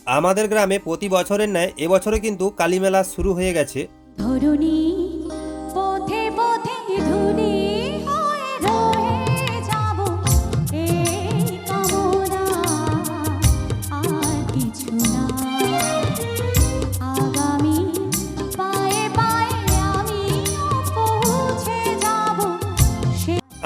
আমাদের গ্রামে প্রতি বছরের ন্যায় এবছরে কিন্তু কালী মেলা শুরু হয়ে গেছে। ধরণী পথে পথে ধুলি হয়ে রয়ে যাব, এই কামনা আর কিছু না। আগামী পায়ে পায়ে আমি পৌঁছে যাব।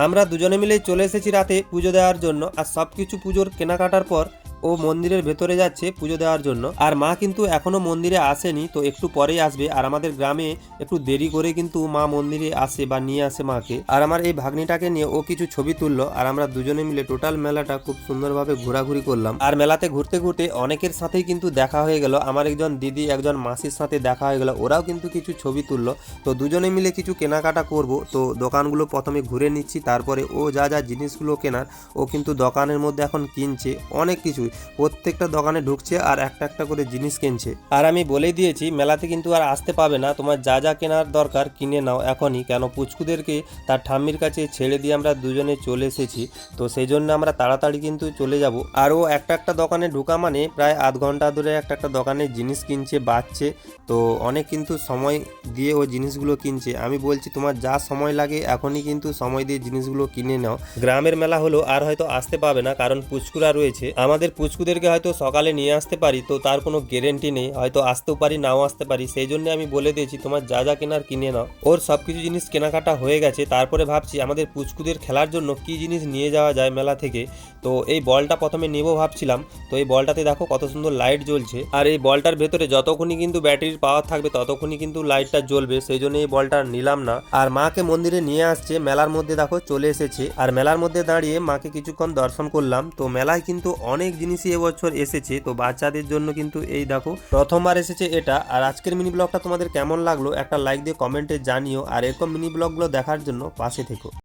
আমরা দুজনে মিলে চলে এসেছি রাতে পুজো দেওয়ার জন্য, আর সব কিছু পুজোর কেনাকাটার পর ও মন্দিরের ভেতরে যাচ্ছে পুজো দেওয়ার জন্য। আর মা কিন্তু এখনো মন্দিরে আসেনি, তো একটু পরেই আসবে। আর আমাদের গ্রামে একটু দেরি করে কিন্তু মা মন্দিরে আসে বা নিয়ে আসে মাকে। আর আমার এই ভাগ্নিটাকে নিয়ে ও কিছু ছবি তুললো, আর আমরা দুজনে মিলে টোটাল মেলাটা খুব সুন্দরভাবে ঘোরাঘুরি করলাম। আর মেলাতে ঘুরতে ঘুরতে অনেকের সাথেই কিন্তু দেখা হয়ে গেল। আমার একজন দিদি একজন মাসির সাথে দেখা হয়ে গেল, ওরাও কিন্তু কিছু ছবি তুললো। তো দুজনে মিলে কিছু কেনাকাটা করব। তো দোকানগুলো প্রথমে ঘুরে নিচ্ছি, তারপরে ও যা যা জিনিসগুলো কেনার ও কিন্তু দোকানের মধ্যে এখন কিনছে অনেক কিছু। প্রত্যেকটা দোকানে ঢুকছে আর একটা একটা করে জিনিস কিনছে। আর আমি বলেই দিয়েছি মেলাতে কিন্তু আর আসতে পাবে না, তোমার যা যা কেনার দরকার কিনে নাও এখনই, কেন পুচকুদেরকে তার ঠাম্মির কাছে ছেড়ে দিয়ে আমরা দুজনে চলে এসেছি। তো সেই জন্য আমরা তাড়াতাড়ি কিন্তু চলে যাব। আর ও একটা একটা দোকানে ঢুকা মানে প্রায় আধ ঘন্টা ধরে একটা একটা দোকানে জিনিস কিনছে বাঁচছে। তো অনেক কিন্তু সময় দিয়ে ও জিনিসগুলো কিনছে। আমি বলছি তোমার যা সময় লাগে এখনই কিন্তু সময় দিয়ে জিনিসগুলো কিনে নাও। গ্রামের মেলা হলো আর হয়তো আসতে পাবে না, কারণ পুচকুরা রয়েছে। আমাদের পুচকুদেরকে হয়তো সকালে নিয়ে আসতে পারি, তো তার কোনো গ্যারেন্টি নেই, হয়তো আসতেও পারি নাও আসতে পারি। সেই জন্য আমি বলে দিয়েছি তোমার যা যা কেনার কিনে নাও। ওর সব কিছু জিনিস কেনাকাটা হয়ে গেছে, তারপরে ভাবছি আমাদের পুচকুদের খেলার জন্য কি জিনিস নিয়ে যাওয়া যায় মেলা থেকে। তো এই বলটা প্রথমে নেব ভাবছিলাম। তো এই বলটাতে দেখো কত সুন্দর লাইট জ্বলছে, আর এই বলটার ভেতরে যতক্ষণই কিন্তু ব্যাটারির পাওয়ার থাকবে ততক্ষণই কিন্তু লাইটটা জ্বলবে, সেই জন্য এই বলটা নিলাম না। আর মাকে মন্দিরে নিয়ে আসছে, মেলার মধ্যে দেখো চলে এসেছে। আর মেলার মধ্যে দাঁড়িয়ে মাকে কিছুক্ষণ দর্শন করলাম। তো মেলায় কিন্তু অনেক জিনিসই এবছর এসেছে। তো বাচ্চাদের জন্য কিন্তু এই দেখো প্রথমবার এসেছে এটা। আর আজকের মিনি ব্লগটা তোমাদের কেমন লাগলো একটা লাইক দিয়ে কমেন্টে জানিও, আর এরকম মিনি ব্লগগুলো দেখার জন্য পাশে থেকো।